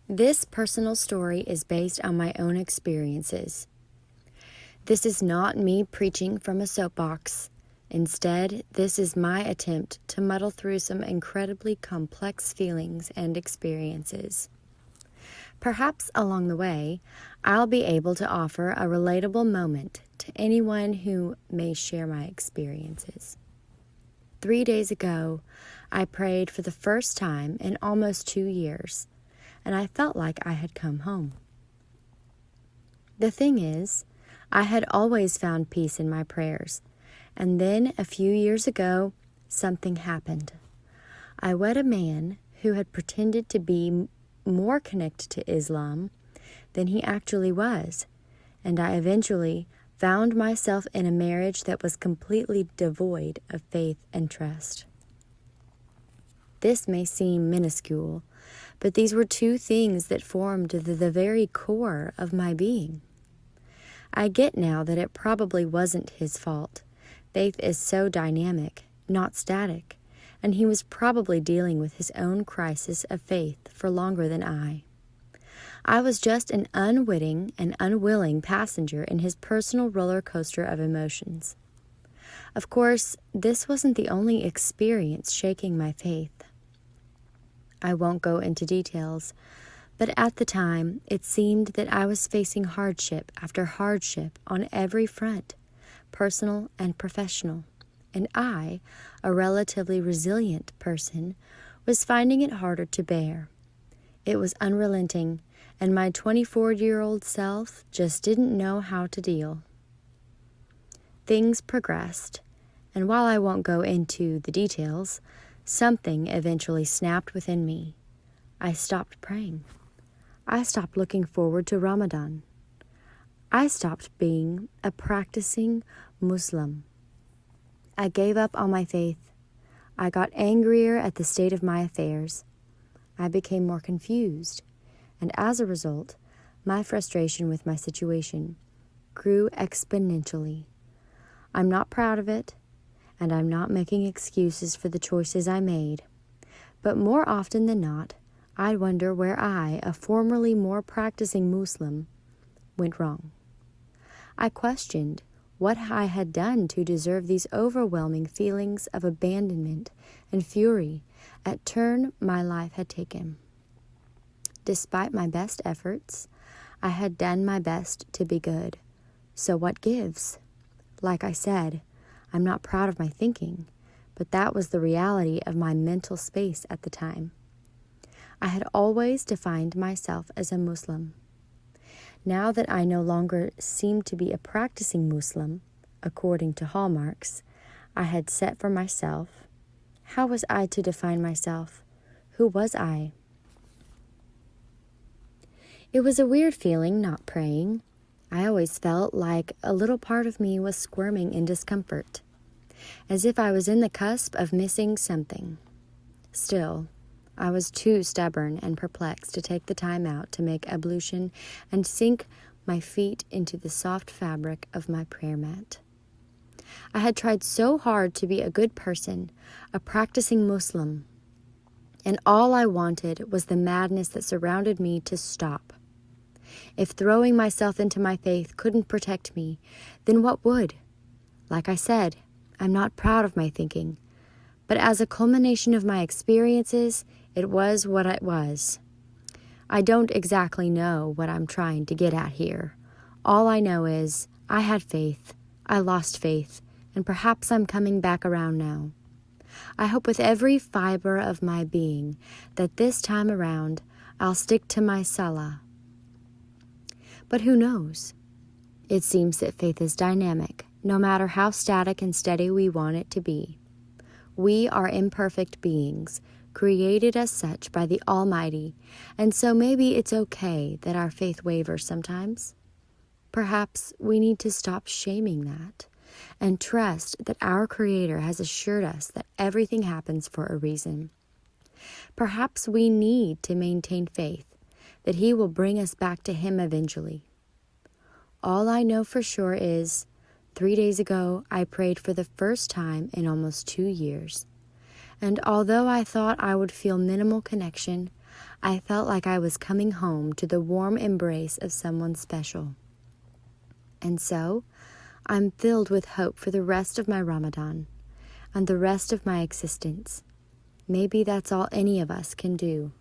This personal story is based on my own experiences. This is not me preaching from a soapbox. Instead, this is my attempt to muddle through some incredibly complex feelings and experiences. Perhaps along the way, I'll be able to offer a relatable moment to anyone who may share my experiences. 3 days ago, I prayed for the first time in almost 2 years, and I felt like I had come home. The thing is, I had always found peace in my prayers, and then a few years ago, something happened. I wed a man who had pretended to be more connected to Islam than he actually was, and I eventually found myself in a marriage that was completely devoid of faith and trust. This may seem minuscule, but these were two things that formed the very core of my being. I get now that it probably wasn't his fault. Faith is so dynamic, not static, and he was probably dealing with his own crisis of faith for longer than I. I was just an unwitting and unwilling passenger in his personal roller coaster of emotions. Of course, this wasn't the only experience shaking my faith. I won't go into details, but at the time, it seemed that I was facing hardship after hardship on every front, personal and professional, and I, a relatively resilient person, was finding it harder to bear. It was unrelenting, and my 24-year-old self just didn't know how to deal. Things progressed, and while I won't go into the details, something eventually snapped within me. I stopped praying. I stopped looking forward to Ramadan. I stopped being a practicing Muslim. I gave up on my faith. I got angrier at the state of my affairs. I became more confused, and as a result, my frustration with my situation grew exponentially. I'm not proud of it, and I'm not making excuses for the choices I made. But more often than not, I wonder where I, a formerly more practicing Muslim, went wrong. I questioned what I had done to deserve these overwhelming feelings of abandonment and fury at turn my life had taken. Despite my best efforts, I had done my best to be good. So what gives? Like I said, I'm not proud of my thinking, but that was the reality of my mental space at the time. I had always defined myself as a Muslim. Now that I no longer seemed to be a practicing Muslim, according to hallmarks I had set for myself, how was I to define myself? Who was I? It was a weird feeling not praying. I always felt like a little part of me was squirming in discomfort, as if I was in the cusp of missing something. Still, I was too stubborn and perplexed to take the time out to make ablution and sink my feet into the soft fabric of my prayer mat. I had tried so hard to be a good person, a practicing Muslim, and all I wanted was the madness that surrounded me to stop. If throwing myself into my faith couldn't protect me, then what would? Like I said, I'm not proud of my thinking, but as a culmination of my experiences, it was what it was. I don't exactly know what I'm trying to get at here. All I know is I had faith, I lost faith, and perhaps I'm coming back around now. I hope with every fiber of my being that this time around I'll stick to my salah. But who knows? It seems that faith is dynamic, no matter how static and steady we want it to be. We are imperfect beings, created as such by the Almighty, and so maybe it's okay that our faith wavers sometimes. Perhaps we need to stop shaming that and trust that our Creator has assured us that everything happens for a reason. Perhaps we need to maintain faith that He will bring us back to Him eventually. All I know for sure is 3 days ago, I prayed for the first time in almost 2 years. And although I thought I would feel minimal connection, I felt like I was coming home to the warm embrace of someone special. And so, I'm filled with hope for the rest of my Ramadan and the rest of my existence. Maybe that's all any of us can do.